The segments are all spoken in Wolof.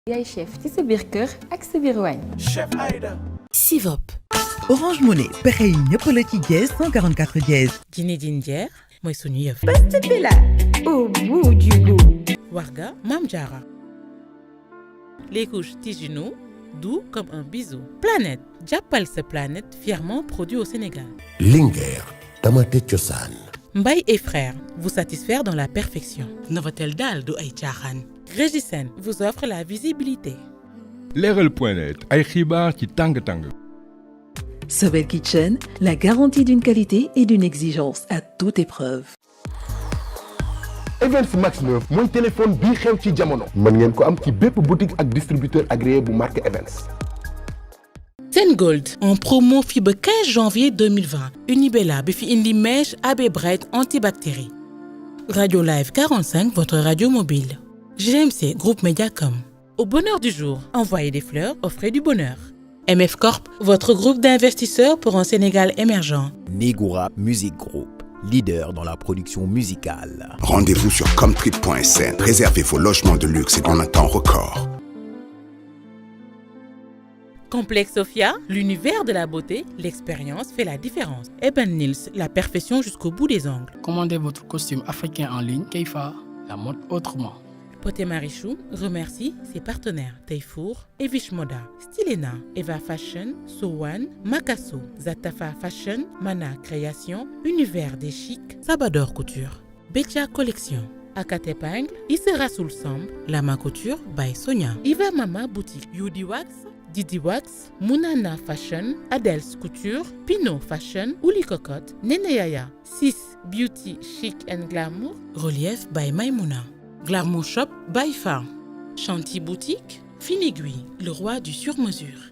yaay chef ci sa biir kër ak sa biir waañ. Chef Aïda. Sivop. Orange Money pexe yi ñëpp la ci dièse 144 dièse. Dîner Ginger mooy suñu yëf. Post Bella au bout du goût. Warga Mam Diarra. Les couches Tijuno, doux comme un bisou. Planète, jàppal sa planète, fièrement produit au Sénégal. Linguère, Tamaate Cosaan. Mbaye et frères vous satisfaire dans la perfection. Novotel daal du ay caaxaan. Régisen vous offre la visibilité. Leral.net ay xibaar ci tàng-tàng. Sobel Kitchen, la garantie d'une qualité et d'une exigence à toute épreuve. Events Max 9 mooy téléphone bii xew ci jamono. mën ngeen ko am ci bépp boutique ak distributeur agréé bu marque Events. Sengold en promo fii ba 15 janvier 2020. Unibella bi fi indi mèche AB Bright antibactérie. Radio Live 45, votre radio mobile. GMC Groupe Mediacom. Au bonheur du jour, envoyez des fleurs, offrez du bonheur. MF Corp, votre groupe d'investisseurs pour un Sénégal émergent. Negura Music Group, leader dans la production musicale. Rendez-vous sur comtrip.sn. Réservez vos logements de luxe en un temps record. Complexe Sophia, l'univers de la beauté, l'expérience fait la différence. Eben Nils, la perfection jusqu'au bout des ongles. Commandez votre costume africain en ligne, Keifa, la mode autrement. Poté Marichou remercie ses partenaires Tayfour, Evish Moda, Stylena, Eva Fashion, Sowan, Makasso, Zatafa Fashion, Mana Création, Univers des Chics, Sabador Couture, Betia Collection, Akate Pingle, Issera Soul Samb, Lama Couture by Sonia, Iva Mama Boutique, Yudi Wax, Didi Wax, Munana Fashion, Adels Couture, Pinot Fashion, Ouli Cocotte, Neneyaya, Sis Beauty Chic and Glamour, Relief by Maimouna. Glamour Shop by Farm, Chanty Boutique, Finigui, le roi du sur-mesure.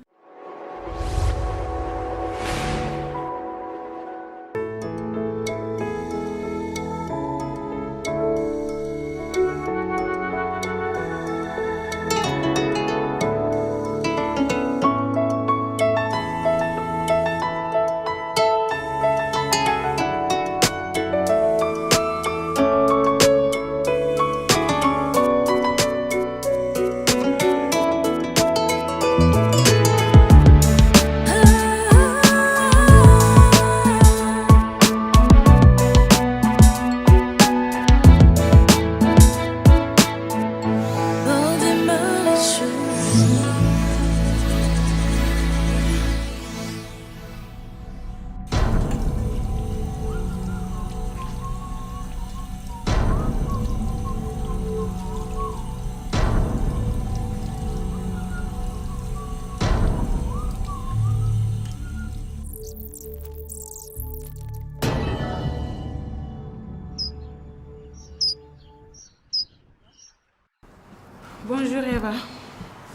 Bonjour Eva.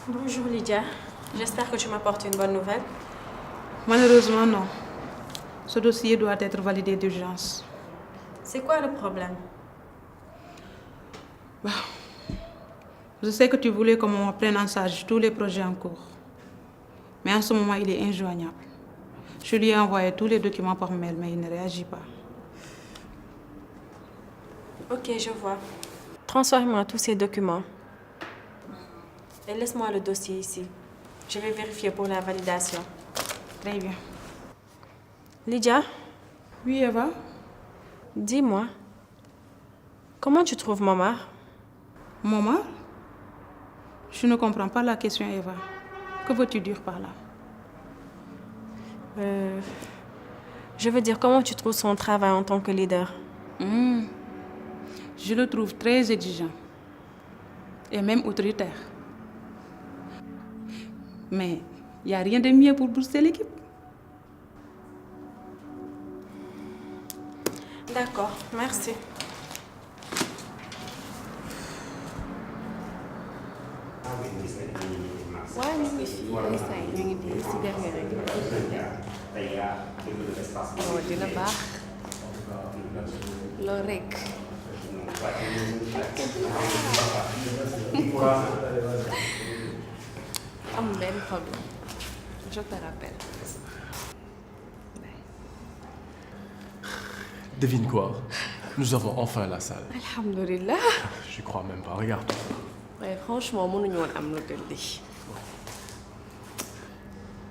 Bonjour Lydia. J'espère que tu m'apportes une bonne nouvelle. Malheureusement non. Ce dossier doit être validé d'urgence. C'est quoi le problème? Je sais que tu voulais que maman prenne en charge tous les projets en cours. Mais en ce moment, il est injoignable. Je lui ai envoyé tous les documents par mail, mais il ne réagit pas. Ok, je vois. Transfère-moi tous ces documents. Et laisse-moi le dossier ici. Je vais vérifier pour la validation. Très bien. Lydia? Oui, Eva? Dis-moi, comment tu trouves Momar? Momar? Je ne comprends pas la question, Eva. Que veux-tu dire par là? Je veux dire, comment tu trouves son travail en tant que leader? Je le trouve très exigeant. Et même autoritaire. Mais il n'y a rien de mieux pour booster l'équipe. D'accord, merci. waaw ñu ngi fii instant ñu ngi fii si dernier rek. oh dina baax loolu rek. amul benn problème je te rappelle. Devine quoi? Nous avons enfin la salle. Alhamdulillah. Je crois même pas, regarde. waaye franchement mënuñu woon am lu gën lii.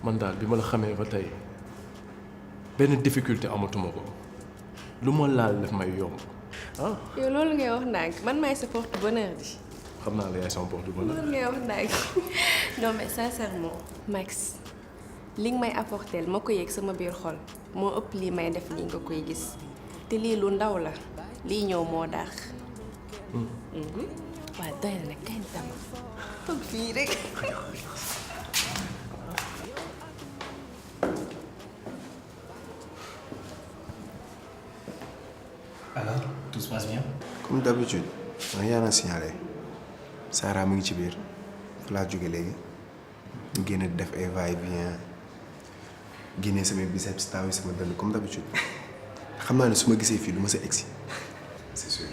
man daal bi ma la xamee ba tey benn difficulté amatuma ko lu ma laal daf may yomb ah. yow loolu ngay wax ndànk man maay sa porte bonheur di. xam naa la yaay sama porte bonheur. loolu ngay wax ndànk non mais sincèrement Max li nga may apporter ma ko yëg sama biir xol moo ëpp lii may def lii nga koy gis te lii lu ndaw la lii ñëw moo daax. waaw doy na nag kañ dama toog fii rek. Alors, tout se passe bien? Comme d'habitude, rien à signaler. Sarah mu ngi ci biir fa laa jóge léegi ñu génn def ay va-et-vient génne sama biceps taw yi sama dënn comme d'habitude xam naa ne su ma gisee fii du ma sa egsi c'est sûr.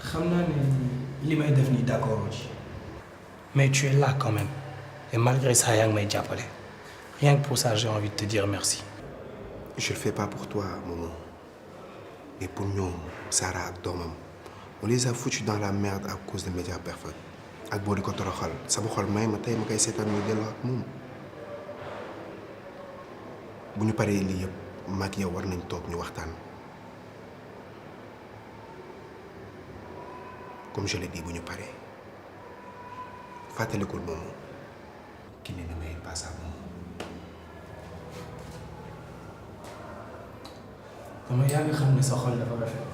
xam naa ne li may def nii d'accord ci mais tu es là quand même et malgré ça yaa ngi may jàppale rien que pour ça j'ai envie de te dire merci. Je le fais pas pour toi Momo mais pour ñoom Sarah ak doomam on les a foutus dans la merde à cause de Média Perfect ak boo di ko toroxal sama xol may ma tey ma koy seetaan muy delloo ak moom bu ñu paree lii yëpp mag yow war nañ toog ñu waxtaan comme je l'ai dit bu ñu paree fàttalikul Momo qui ne mérite pas ça Momo. dama yàgg xam ne sa xol dafa rafet.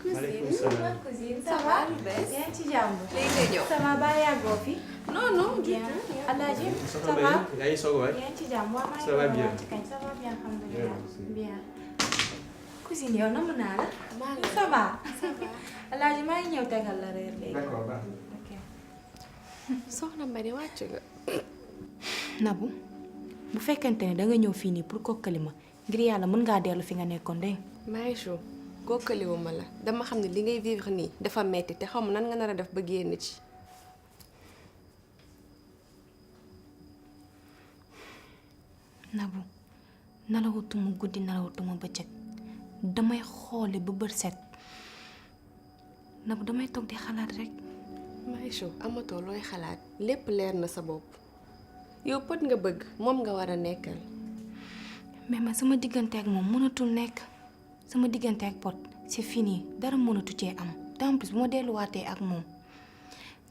Maaleykum salaam. Cousine, ça va? Yaa ngi ci jàmm. léegi nga ñëw. Ça va ba yàggoo fi? Non non. bien. Alaaji, ça va? yaa ngi soog waay. yaa ngi ci jàmm. waaw maa ngi Ça va bien. ci kañ. Ça va bien alhamdulilah. Bien. Cousine yow namm naa la. Ça va. Ça va. Alaaji maa ngi ñëw tegal la reer léegi. D'accord baax na. Ok. Soxna Mbadi wàcc nga. Nabou bu fekkente ne danga ñëw fii nii pour kokkali ma ngir yàlla mën ngaa dellu fi nga nekkoon de. Marichou kokkaliwuma la dama xam ne li ngay vivre nii dafa metti te xaw ma nan nga nar a def ba génn ci. Nabou nalawutuma guddi nalawutuma bëccëg damay xoole ba bët set Nabou damay toog di xalaat rek. Marichou amatoo looy xalaat lépp leer na sa bopp yow pot nga bëgg moom nga war a nekkal. mais man sama diggante ak moom mënatul nekk sama diggante ak pot c'est fini dara mënatu cee am te en plus bu ma delluwaatee ak moom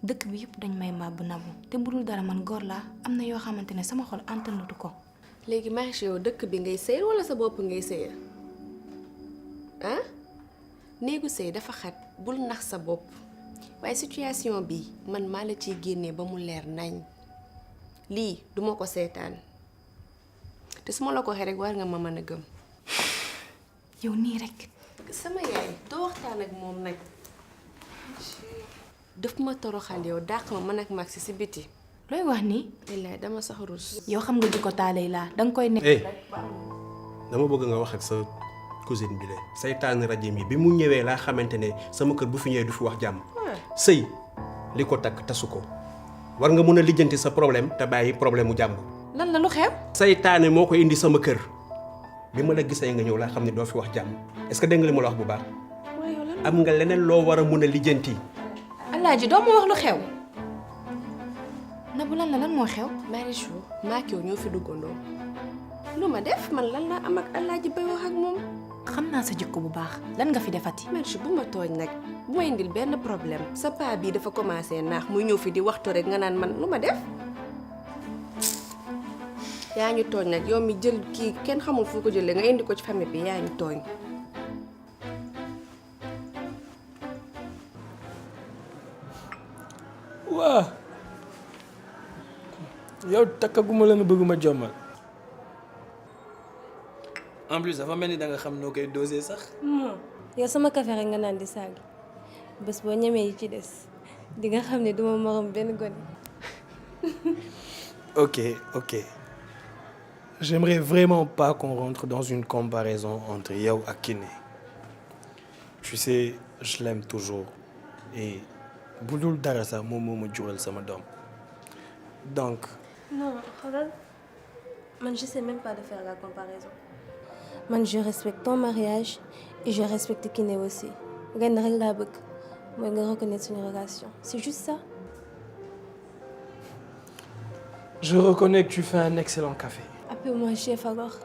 dëkk bi yëpp dañ may màbb Nabou te bu dul dara man góor laa am na yoo xamante ne sama xol antanatu ko. léegi Marichou yow dëkk bi ngay sëy walla sa bopp ngay sëy ah néegu sëy dafa xat bul nax sa bopp waaye situation bi man maa la ciy génnee ba mu leer nañ lii duma ko seetaan te su ma la ko waxee rek war nga ma mën a gëm. yow nii rek. sama yaay doo waxtaan ak moom nag daf ma toroxal yow dàq ma man ak Max si biti. looy wax nii. wallaay dama sax rus. yow xam nga jikko taalay laa danga koy nekk. dama bëgg nga wax ak sa cousine bi de saytaane rajim yi bi mu ñëwee laa xamante ne sama kër bu fi ñëwee du fi wax jàmm. sëy li ko takk tasu ko war nga mën a lijjanti sa problème te bàyyi problème mu jàmm. lan la lu xew. saytaane moo ko indi sama kër bi ma la gisee nga ñëw laa xam ne doo fi wax jàmm est-ce que dégg nga li ma la wax bu baax. am nga leneen loo war a mën a lijjanti. Alaaji doo ma wax lu xew. Nabou lan la lan moo xew. Marichou maa ak yow ñoo fi duggandoo lu ma def man lan laa am ak Alaaji bay wax ak moom. xam naa sa jikko bu baax lan nga fi defati. Marichou bu ma tooñ nag bu ma indil benn problème sa paa bii dafa commencé naax muy ñëw fi di waxtu rek nga naan man lu ma def. yaa ñu tooñ nag yow mi jël kii kenn xamul foo ko jëlee nga indi ko ci famille bi yaa ñu tooñ. waa yow takkaguma la nga bëgg ma jommal en plus dafa mel ni da nga xam noo koy doser sax. yow sama café rek nga naan di saag bés boo ñemee yi ci des di nga xam ne duma morom benn gone. Ok. J'aimerais vraiment pas qu'on rentre dans une comparaison entre yow et Kiné. Tu sais, je l'aime toujours. Et budul dara sax moom moo ma jural sama doom. Donc. Non, regarde. Man, je sais même pas de faire la comparaison. Man, je respecte ton mariage et je respecte Kiné aussi. Ren rek laa bëgg mooy nga reconnaître une relation. C'est juste ça. Je reconnais que tu fais un excellent café. Appelle-moi chef alors.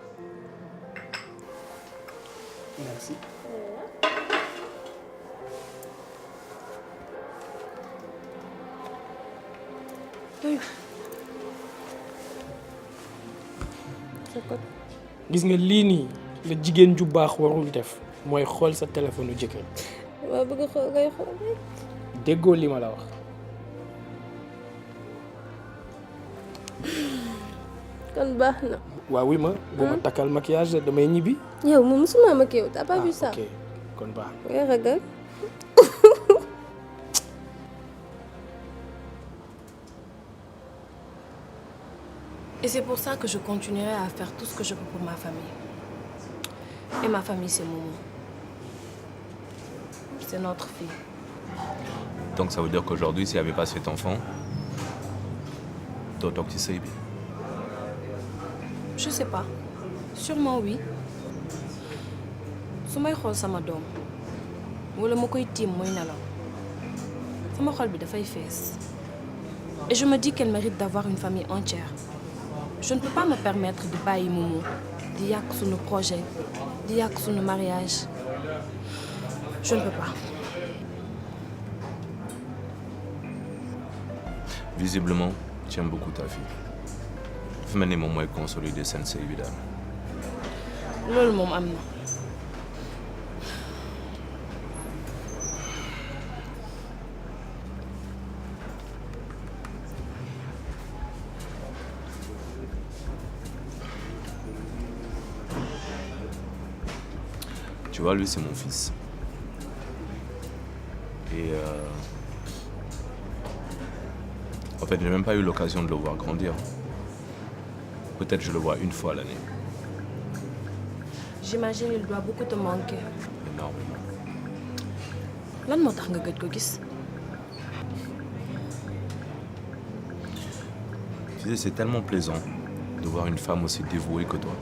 Merci. gis nga lii nii la jigéen ju baax warul def mooy xool sa téléphone jëkkër. waaw bëgg xool ngay xool rek. déggoo li ma la wax. kon baax na. waaw oui ma bu ma takkal maquillage damay ñibbi. yow moom musuma maquillé t'as pas vu ça. ok kon baax na. ngay ragal. Et c'est pour ça que je continuerai à faire tout ce que je peux pour ma famille. Et ma famille, c'est Momo. C'est notre fille. Donc ça veut dire qu'aujourd'hui, s'il n'y avait pas cet enfant, d'autant que tu sais bien. Je sais pas. Sûrement oui. Si je regarde sama dom, wala ma koy tim moy nalaw. Sama xol bi da fay fess. Et je me dis qu'elle mérite d'avoir une famille entière. Je ne peux pas me permettre de bàyyi Momo, di yak sunu projet, di yak sunu mariage. Je ne peux pas. Visiblement, tu aimes beaucoup ta fille. Dafa mel ni moom mooy consolider seen sëy bi daal. Loolu moom am na. Tu vois, lui, c'est mon fils. Et en fait, j'ai même pas eu l'occasion de le voir grandir. Peut-être je le vois une fois l'année. J'imagine qu'il doit beaucoup te manquer. Énormément. Lan moo tax nga gëj ko gis? Tu sais, c'est tellement plaisant de voir une femme aussi dévouée que toi.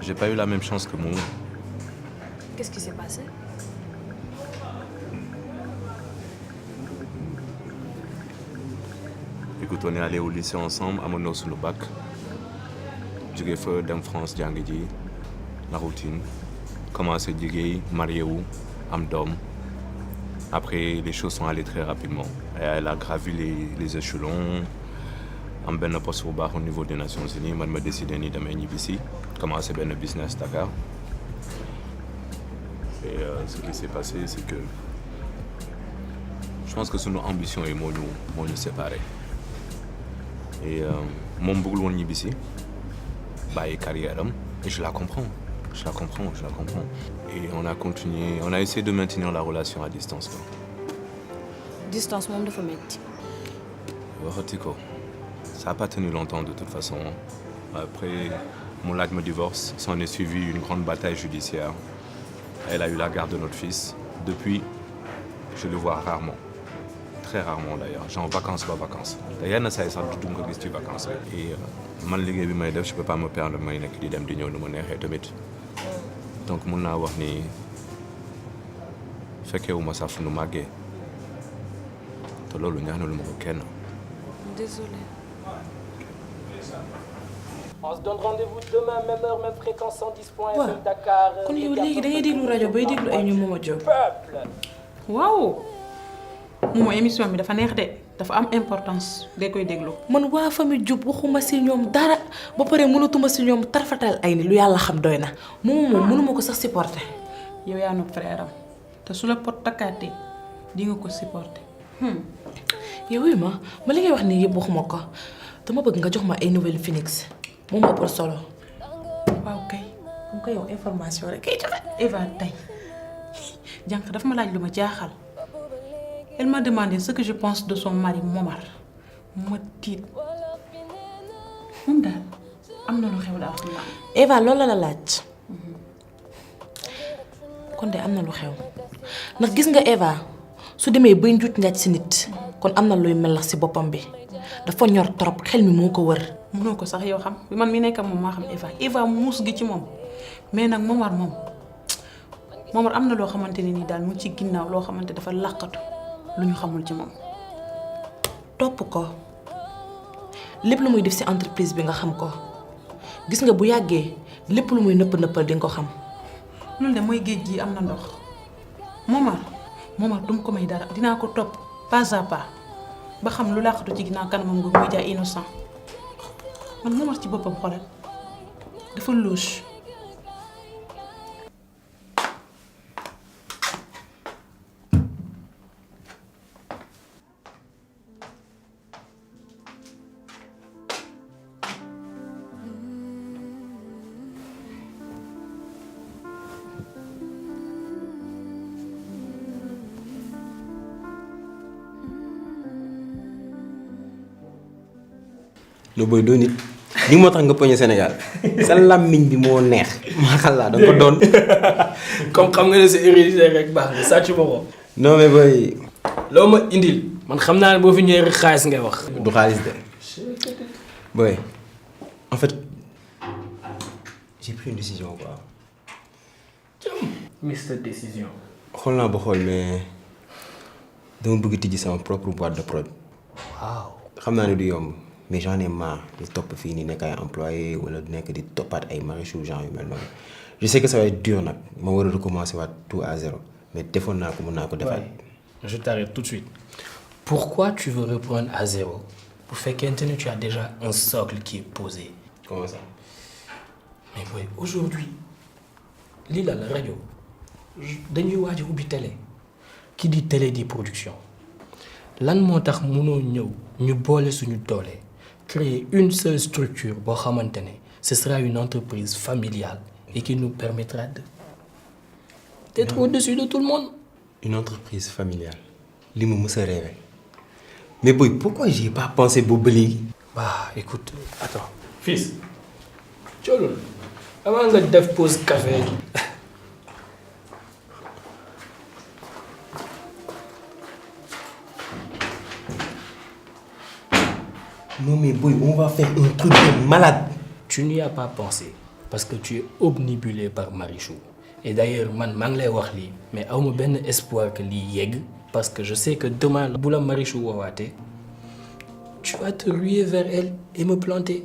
J'ai pas eu la même chance que Momo. Qu'est-ce qui s'est passé? Écoute, on est allés au lycée ensemble, à mon sous le bac. Jóge fa dem France jàng ji, la routine. Commencé liggéey, marié wu, am doom. Après, les choses sont allées très rapidement. Et elle a gravi les échelons. Am benn poste bu baax au niveau des Nations Unies, man ma décidé ni damay ñibbisi. Commencé benn business Dakar. Et ce qui s'est passé, c'est que je pense que nos ambitions et moo ñu séparés. Et moom bëggul woon ñibbisi, bàyyi carrière am, et je la comprends. Et on a continué, on a essayé de maintenir la relation à distance. Distance moom dafa metti. Waxati ko. Ça n'a pas tenu longtemps de toute façon. Après, mon lac me divorce, s'en est suivi une grande bataille judiciaire. Elle a eu la garde de notre fils. Depuis, je le vois rarement. Très rarement d'ailleurs. Genre vacances, pas vacances. D'ailleurs, il y a ça du tout que vacances. Et man liggéey bi may def, je peux pas me permettre may nekk di dem di ñëw nu ma neexee tamit. Donc mun naa wax ni fekkewuma sax fu nu màggee. Te loolu ñaanaluma ko kenn. Désolée. On se donne rendez-vous demain, même heure, même fréquence, 110.FM Dakar. kon yow léegi da ngay déglu rajo bay déglu ay ñu Momo Diop. waaw. Momo émission bi dafa neex de. dafa am importance ngay koy déglu. man waa famille Diop waxuma si ñoom dara ba pare mënatuma si ñoom tarfatal ay ni lu yàlla xam doy na moom mënuma ko sax supporter. yow yaa nopp frère am te su la pot takkaatee di nga ko supporter. yow wi ma li ngay wax nii yëpp waxuma ko dama bëgg nga jox ma ay nouvelle Phoenix moom moo ëpp solo. waaw kay comme que yow information rek kay joxe. Eva tey jànq dafa ma laaj lu ma jaaxal. Elle m'a demandé ce que je pense de son mari Momar ma tiit moom daal am na lu xew daal xam naa. Eva loolu la laaj. kon de am na lu xew ndax gis nga Eva su demee bay njuut njaaj si nit kon am na luy melax si boppam bi dafa ñor trop xel mi moo ko wër. mënoo ko sax yow xam man mi nekk moom maa xam Eva muus gi ci moom mais nag Momar am na loo xamante ne nii daal mu ci ginnaaw loo xamante dafa làqatu lu ñu xamul ci moom. topp ko lépp lu muy def ci entreprise bi nga xam ko gis nga bu yàggee lépp lu muy nëppal di nga ko xam. loolu de mooy géej gi am na ndox Momar duma ko may dara dinaa ko topp pas à pas ba xam lu làqatu ci ginnaaw kanamam nga muy jaay innocent man Momar ci boppam xoolal dafa louche. lo boy doo nit li moo tax nga poñe Sénégal sa làmmiñ bi moo neex maa xalaat da nga ko doon. comme xam nga ne sa hérédité rek baax na sàcc ma ko. non mais boy. loo ma indil man xam naa ne boo fi ñëwee rek xaalis ngay wax. du xaalis de boy en fait j'ai pris une décision quoi. Mister décision. xool naa ba xool mais dama bëgg tijji sama propre boîte de prod. waaw xam naa ne du yomb. mais j'en ai marre di topp fii nii nekk ay employé wala nekk di toppaat ay Marichou genre yu mel noonu je sais que ça va être dur nag ma war a recommencer waat tout à zéro mais defoon naa ko mën naa ko defaat. je t'arrête tout de suite. pourquoi tu veux reprendre à zéro bu fekkente ne tu as déjà un socle qui est posé. comment ça. mais boy aujourd'hui lii la rajo dañuy waaj a ubbi télé qui dit télé dit production lan moo tax mënoo ñëw ñu boole suñu doole. créer une seule structure boo xamante ne ce sera une entreprise familiale et qui nous permettra d'être au-dessus de tout le monde. Une entreprise familiale li mu mës a rêvé mais boy pourquoi j'y ai pas pensé boobu ba léegi. bah écoute attends fils coolul avant nga def pause café. Non mais boy, on va faire un truc de malade. Tu n'y as pas pensé parce que tu es obnubilé par Marichou. Et d'ailleurs, man ngi lay wax lii mais awma benn espoir que lii yegg parce que je sais que demain bu la Marichou woowaatee tu vas te ruer vers elle et me planter.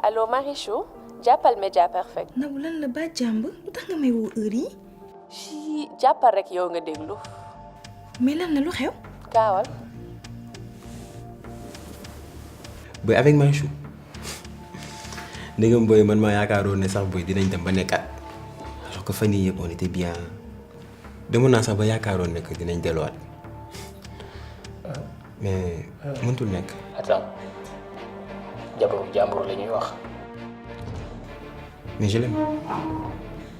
Allô Marichou jàppal Média Perfect. Nabou lan la ba jàmb lu tax nga may woo heure yi. ci jàppal rek yow nga déglu. mais lan la lu xew. gaawal. boy avec Marichou ndegam boy man maa yaakaaroon ne sax boy dinañ dem ba nekkaat alors que fan yii yëpp on était bien demoon naa sax ba yaakaaroon ne que dinañ delluwaat mais mëntul nekk. attends jabaru jàmbur la ñuy wax. mais je l'aime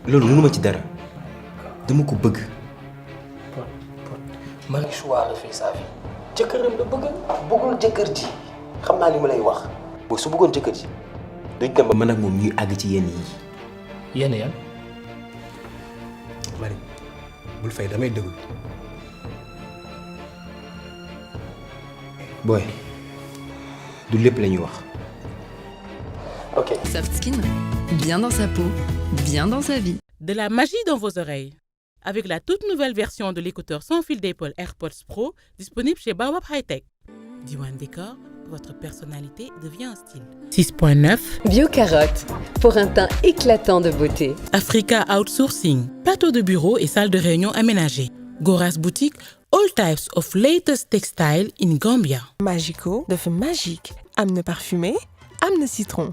loolu mënuma ci dara dama ko bëgg. Marichou a refait sa vie. jëkkëram la bëggul jëkkër ji. xam naa li ma lay wax. boo su bëggoon jëkkër ji duñ dem ba man ak moom ñuy àgg ci yenn yi. yenn yan. Mari bul fay damay déglu. booy du lépp la ñuy wax. ok. Soft Skin, bien dans sa peau, bien dans sa vie. De la magie dans vos oreilles. Avec la toute nouvelle version de l'écouteur sans fil d'Apple AirPods Pro, disponible chez Baobab High Tech. Diwan Décor, votre personnalité devient un style. 6.9 Bio-carotte, pour un teint éclatant de beauté. Africa Outsourcing, plateau de bureau et salle de réunion aménagée. Goras Boutique, all types of latest textile in Gambia. Magico dafa magique am parfumé am citron.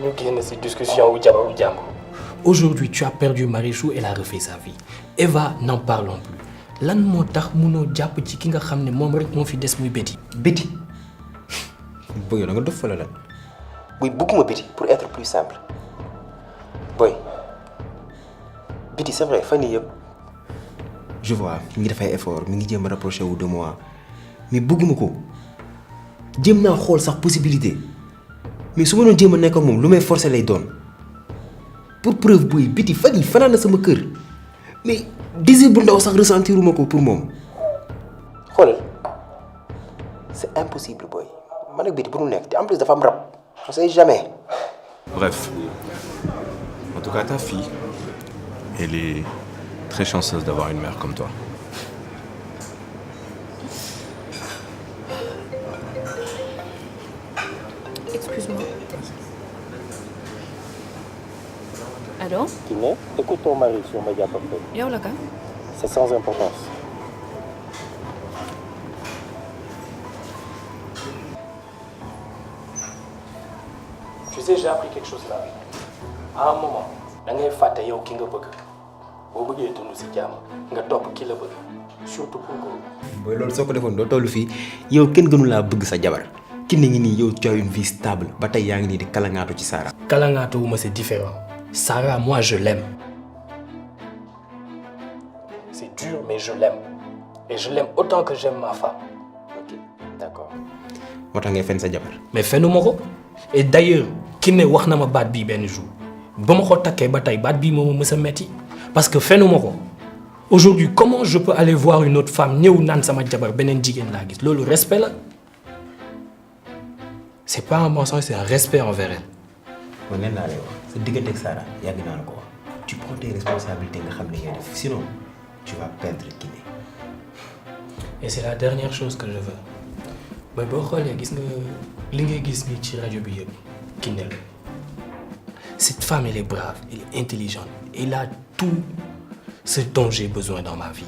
ñu génn ci discussion wu jabaru jàmbur. Aujourd'hui tu as perdu Marichou, elle a refait sa vie. Eva, n'en parlons plus. Lan moo tax munoo jàpp ci ki nga xam ne moom rek moo fi des muy Betty. Betty. Boy, da nga dof la lan. Boy, bëgguma Betty pour être plus simple. Boy. Betty, c'est vrai, fan yii yëpp. Je vois, mi ngi def ay effort, mi ngi jéem a rapproché wu de moi. Mais bëgguma ko. Jéem naa xool sax possibilité. Mais su ma doon jéem a nekk ak moom lu may forcer lay doon. Pour preuve boy, Betty fan yii fanaan na sama kër. Mais désir bu ndaw sax ressentiruma ko pour moom. Xoolal. C'est impossible boy. Man ak Betty bu nu nekk te en plus dafa am rab. On sait jamais. Bref. En tout cas, ta fille, elle est très chanceuse d'avoir une mère comme toi. Excuse-moi. Allô? Kiné, écoute ton mari sur Média Parfait. Yow la ka? C'est sans importance. Tu sais, j'ai appris quelque chose là. À un moment, da ngay fàtte yow ki nga bëgg. Boo bëggee dund ci jàmm nga topp ki la bëgg. Surtout pour góor. Boy, loolu soo ko defoon doo toll fii yow kenn gënu laa bëgg sa jabar. Kiné ngi nii yow tu as une vie stable ba tey yaa ngi nii di kalangaatu ci Sarah. Kalangaatu wu ma c'est différent. Sarah, moi je l'aime. C'est dur, mais je l'aime. Et je l'aime autant que j'aime ma femme. Ok, d'accord. moo tax ngay fen sa jabar. Mais fenuma ko. Et d'ailleurs, Kiné wax na ma baat bii benn jour. Ba ma ko takkee ba tey baat bii moo ma mës a metti. Parce que fenuma ko. Aujourd'hui, comment je peux aller voir une autre femme ñëw naan sama jabar beneen jigéen laa gis loolu respect la. C'est pas un mensonge, c'est un respect envers elle. man nee naa lay wax sa diggante ak Sarah yàgg naa la ko wax. Tu prends tes responsabilités nga xam ne ngay def sinon tu vas perdre Kiné. Et c'est la dernière chose que je veux. Boy, boo xoolee gis nga li ngay gis nii ci rajo bi yëpp Kiné la. Cette femme, elle est brave, elle est intelligente. Elle a tout ce dont j'ai besoin dans ma vie.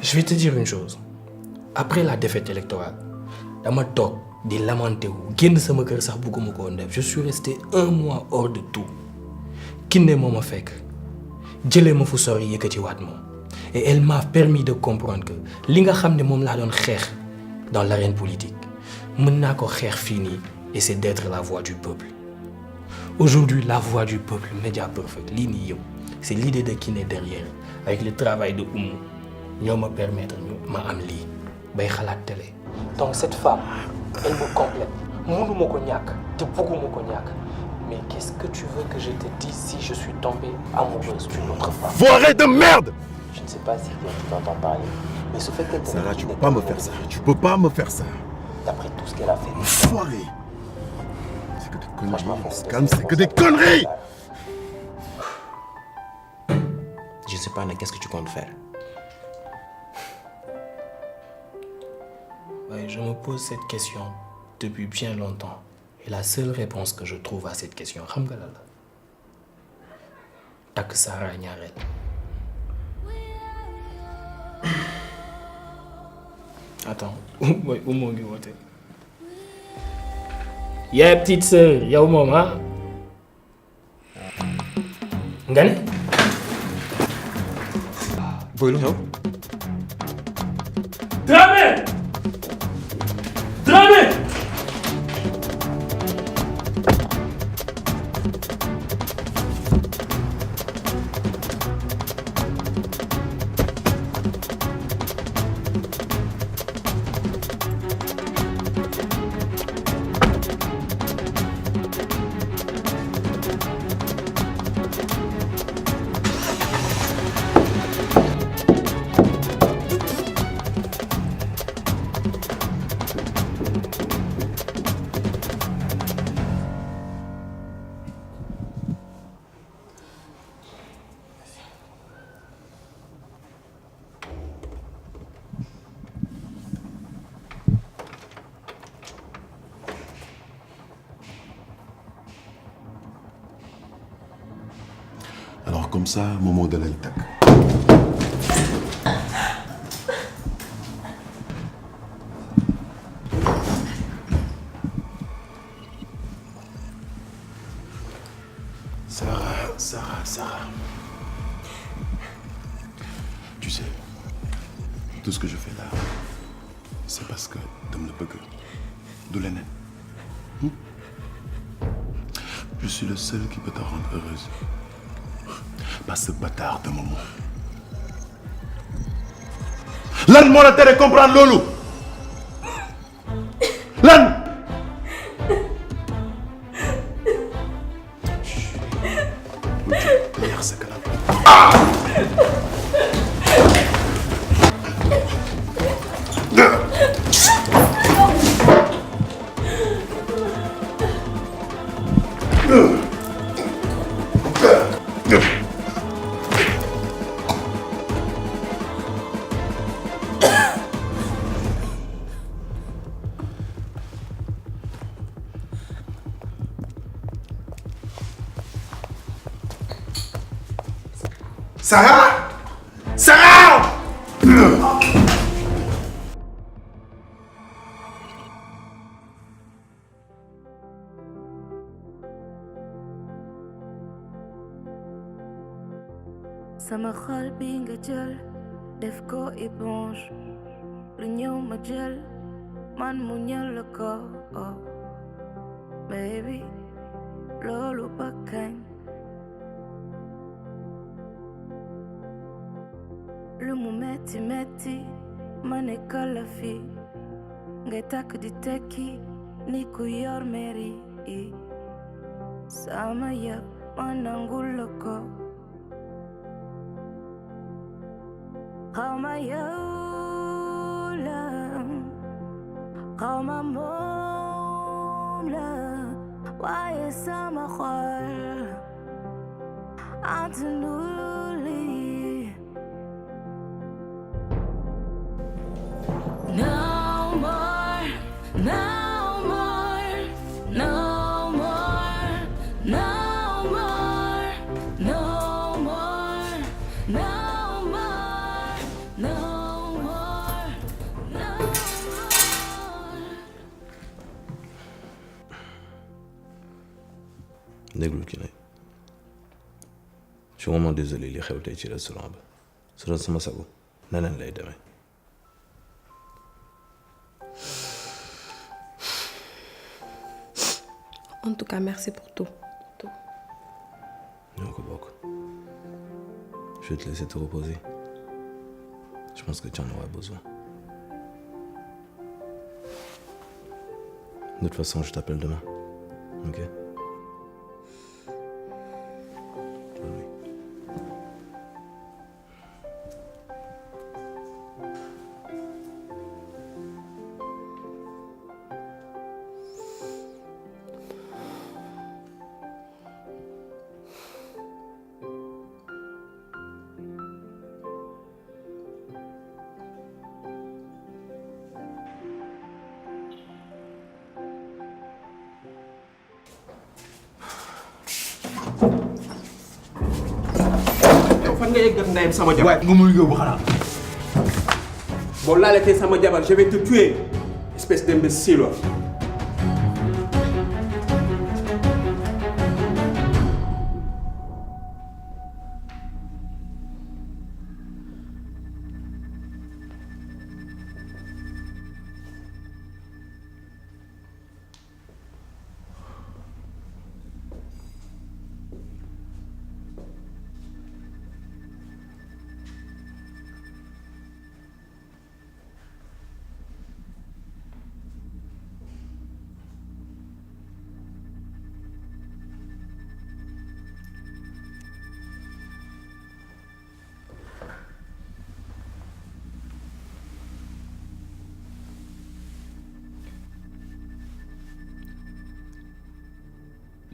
Je vais te dire une chose. Après la défaite électorale, dama toog di lamenté wu génn sama kër sax bëgguma ko woon def. Je suis resté 1 mois hors de tout. Kiné moo ma fekk jëlee ma fu sori yëkkati waat moom. Et elle m'a permis de comprendre que li nga xam ne moom laa doon xeex dans l'arène politique mën naa ko xeex fii nii et c'est d'être la voix du peuple. Aujourd'hui, la voix du peuple, Média Parfait, lii c'est l'idée de Kiné derrière avec le travail de Oumou ñoo ma permettre ma am lii bay xalaat télé. Donc cette femme, elle me complète. Mënuma ko ñàkk te bëgguma ko ñàkk. Mais qu'est-ce que tu veux que je te dise si je suis tombée amoureuse d'une autre femme? Foiré de merde! Je ne sais pas si tu t'entends parler, mais ce fait que... Sarah, tu peux pas me faire ça. Tu peux pas me faire ça. D'après tout ce qu'elle a fait... Foiré! C'est que des conneries. Scan, c'est que des conneries! Je sais pas, mais qu'est-ce que tu comptes faire? Ouais, je me pose cette question depuis bien longtemps. Et la seule réponse que je trouve à cette question, xam nga la la takk Sarah ñaareel. Attends, mooy Oumou ngi woote. Yeah, petite sœur, yow moom ah. Nga ne? Boy, lu xew? Dramé! Dramé! comme ça Momo da lay takk. Sarah. Tu sais, tout ce que je fais là, c'est parce que dama la bëgg du leneen. Je suis le seul qui peut te rendre heureuse. Pas ce bâtard de Momo. Lan moo la tere comprendre loolu. Lan. Sarah! sama xol bi nga jël def ko éponge lu ñëw ma jël man mu ñël ko oh baby loolu ba kañ lu mu metti metti ma nekkal la fi ngay takk di tekki ni ku yor meri yi sama yëpp ma nangul la ko xaw ma yow la xaw ma moom la waaye sama xol àttanul lii no more no more no more no more no more no déglu ki lay je suis vraiment désolé li xew tey ci restaurant ba su doon sama sago neneen lay demee. En tout cas, merci pour tout. ñoo ko bokk. Je vais te laisser te reposer. Je pense que tu en auras besoin. De toute façon, je t'appelle demain. Ok? fan nga yegg ak ndeyam sama jabar. waaye nga muy yóbbu xanaa. boo laalatee sama jabar je vais te tuer espèce d'imbécile.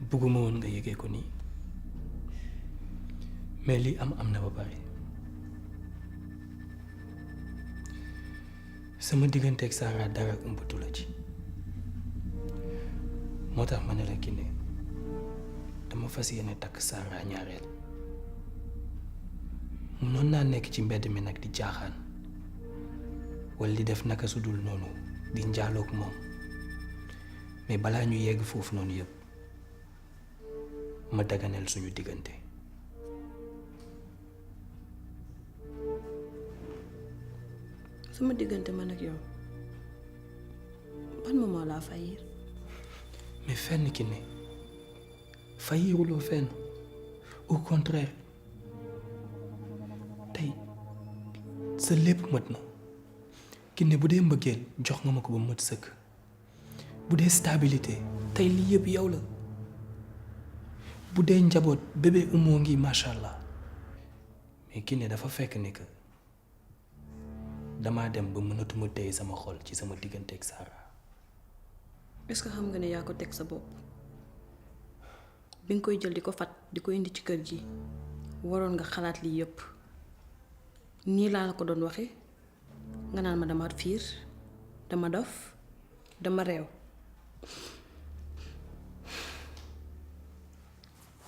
bëgguma woon nga yëgee ko nii mais lii am na ba pare sama digganteeg Sarah dara umbatu la ci moo tax ma ne la Kiné dama fas yéene takk Sarah ñaareel mënoon naa nekk ci mbedd mi nag di jaaxaan wala di def naka su dul noonu di njaaloog moom mais balaa ñu yegg foofu noonu yëpp ma daganeel suñu diggante. sama diggante man ak yow ban moment laa faillir. mais fenn ki ne failliruloo fenn au contraire tey sa lépp mat na ki ne bu dee mbëggeel jox nga ma ko ba mat sëkk bu dee stabilité tey lii yëpp yow la bu dee njaboot bébé umoo ngi macha allah mais ki ne dafa fekk ni que damaa dem ba mënatuma téye sama xol ci sama diggante ak Sara. est-ce que xam nga ne yaa ko teg sa bopp bi nga koy jël di ko fat di ko indi ci kër gi waroon nga xalaat lii yëpp nii laa la ko doon waxe nga naan ma dama fiir dama dof dama réew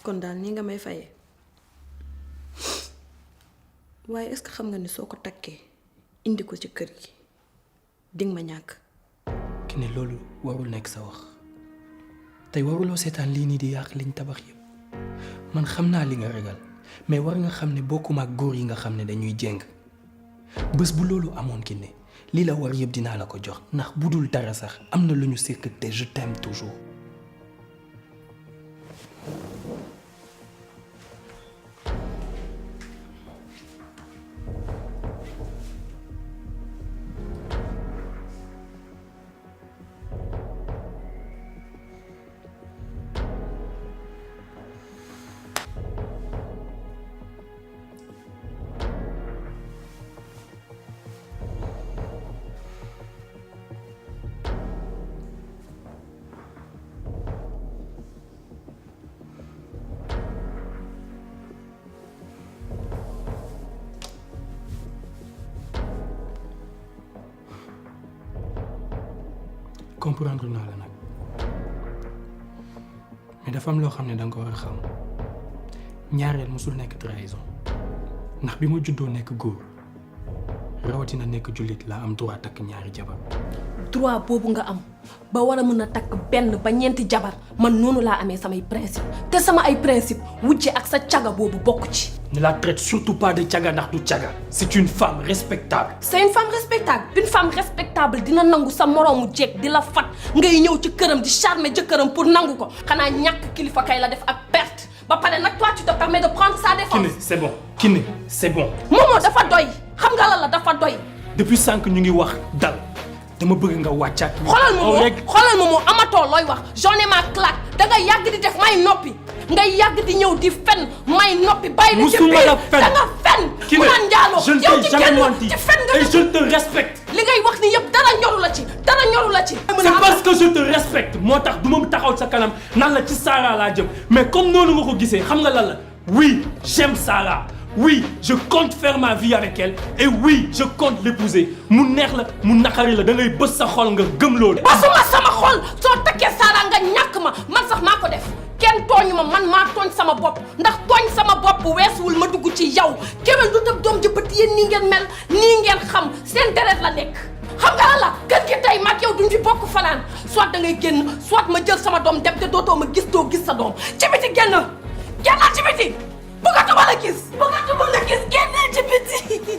kon daal nii nga may fayee waaye est-ce que xam nga ni soo ko takkee indi ko ci kër gi dinga ma ñàkk. ki ne loolu warul nekk sa wax tey waruloo seetaan lii nii di yàq liñ tabax yëpp man xam naa li nga ragal mais war nga xam ne bokkuma ak góor yi nga xam ne dañuy jéng bés bu loolu amoon ki ne lii la war yëpp dinaa la ko jox ndax bu dul dara sax am na lu ñu sekk te je t'aime toujours. comprendre naa la nag mais dafa am loo xam ne danga ko war a xam ñaareel musul nekk trahison ndax bi ma juddoo nekk góor rawatina nekk jullit laa am droit takk ñaari jabar. droit boobu nga am ba war a mën a takk benn ba ñeenti jabar man noonu laa amee samay principe te sama ay principe wujje ak sa caga boobu bokk ci. ne la traite surtout pas de caga ndax du caga. c'est une femme respectable. c'est une femme respectable. une femme respectable dina nangu sa moroomu jeeg di la fat ngay ñëw ci këram di charmer jëkkëram pour nangu ko xanaa ñàkk kilifa kay la def ak perte ba pare nag toi tu te permets de prendre sa défense. Kiné c'est bon Kiné c'est bon. Momo dafa doy xam nga la dafa doy. depuis sànq ñu ngi wax dal dama bëgg nga wàccaat. xoolal Momo amatoo looy wax j'en ai ma claque da nga yàgg di def may noppi ngay yàgg di ñëw di fen may noppi bàyyi la ci biir da nga fen. Kiné je ne t'ai jamais menti ci fen nga et je te respecte. li ngay wax ni yëpp dara ñoru la ci dara ñoru la ci. c'est parce que je te respecte moo tax du ma taxaw sa kanam nan la ci Sara laa jëm mais comme noonu nga ko gisee xam nga lan la oui j'aime Sara. oui je compte faire ma vie avec elle et oui je compte l'épouser mu neex la mu naqari la da ngay bës sa xol nga gëm loolu. basuma sama xol soo takkee Sara nga ñàkk ma man sax maa ko def kenn tooñu ma man maa tooñ sama bopp ndax tooñ sama bopp weesuwul ma dugg ci yow kéwél du tëb doom ji bët yéen nii ngeen mel nii ngeen xam seen deret la nekk. xam nga la kër gi tey mag yow duñ fi bokk fanaan soit da ngay génn soit ma jël sama doom dem te dootoo ma gis doo gis sa doom ci biti génnal ci biti. bëggatuma la gis génnal ci biti